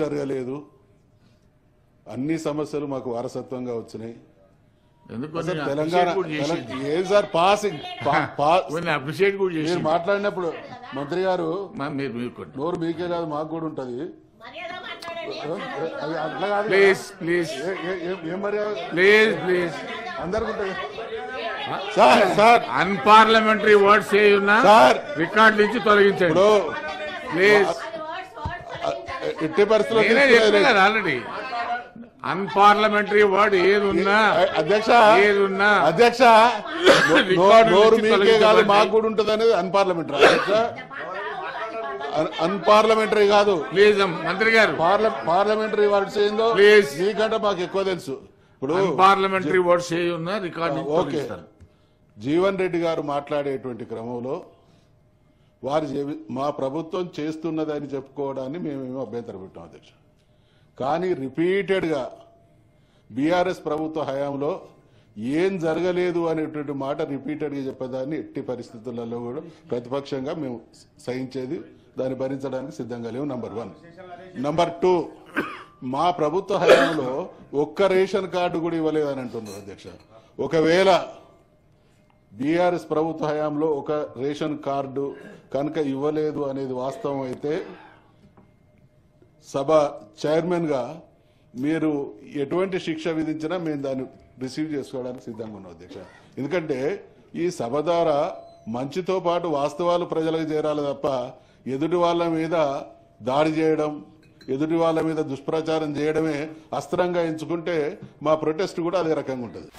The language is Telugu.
జరగలేదు, అన్ని సమస్యలు మాకు వారసత్వంగా వచ్చినాయి. తెలంగాణ ఏం సార్ పాసింగ్ అప్రిషియేట్ కూడా మీరు మాట్లాడినప్పుడు మంత్రి గారు నోరు మీకే కాదు మాకు కూడా ఉంటది. అట్లా కాదు, ప్లీజ్ ప్లీజ్ ఏం మర్యాద ప్లీజ్ ప్లీజ్ అందరికి ఉంటుంది సార్. సార్ అన్పార్లమెంటరీ వర్డ్స్ ఏమున్నా సార్ రికార్డు నుంచి తొలగించండి ఇప్పుడు ప్లీజ్. ఎట్టి పరిస్థితుల్లో ఆల్రెడీ అన్పార్లమెంటరీ వర్డ్ ఏదున్నా అధ్యక్ష అధ్యక్ష నోరు మీకే కాదు మాకు కూడా ఉంటది అనేది అన్పార్లమెంటరీ. అధ్యక్ష అన్పార్లమెంటరీ కాదు ప్లీజ్ మంత్రి గారు. పార్లమెంటరీ వర్డ్స్ ఏందో ప్లీజ్ మీకంటే మాకు ఎక్కువ తెలుసు. ఇప్పుడు పార్లమెంటరీ వర్డ్స్ ఏమున్నా రికార్డు. ఓకే, జీవన్ రెడ్డి గారు మాట్లాడేటువంటి క్రమంలో వారు మా ప్రభుత్వం చేస్తున్నదని చెప్పుకోవడాన్ని మేమేమో అభ్యంతరం పెట్టాం అధ్యక్ష. కానీ రిపీటెడ్గా బీఆర్ఎస్ ప్రభుత్వ హయాంలో ఏం జరగలేదు అనేటువంటి మాట రిపీటెడ్గా చెప్పేదాన్ని ఎట్టి పరిస్థితులలో కూడా ప్రతిపక్షంగా మేము సహించేది, దాన్ని భరించడానికి సిద్ధంగా లేవు. నంబర్ 1. నంబర్ 2, మా ప్రభుత్వ హయాంలో ఒక్క రేషన్ కార్డు కూడా ఇవ్వలేదని అంటున్నారు అధ్యక్ష. ఒకవేళ బీఆర్ఎస్ ప్రభుత్వ హయాంలో ఒక రేషన్ కార్డు కనుక ఇవ్వలేదు అనేది వాస్తవం అయితే సభ చైర్మన్ గా మీరు ఎటువంటి శిక్ష విధించినా మేము దాన్ని రిసీవ్ చేసుకోవడానికి సిద్ధంగా ఉన్నాం అధ్యక్ష. ఎందుకంటే ఈ సభ ద్వారా మంచితో పాటు వాస్తవాలు ప్రజలకు చేరాలి తప్ప ఎదుటి వాళ్ళ మీద దాడి చేయడం, ఎదుటి వాళ్ళ మీద దుష్ప్రచారం చేయడమే అస్త్రంగా ఎంచుకుంటే మా ప్రొటెస్ట్ కూడా అదే రకంగా ఉంటుంది.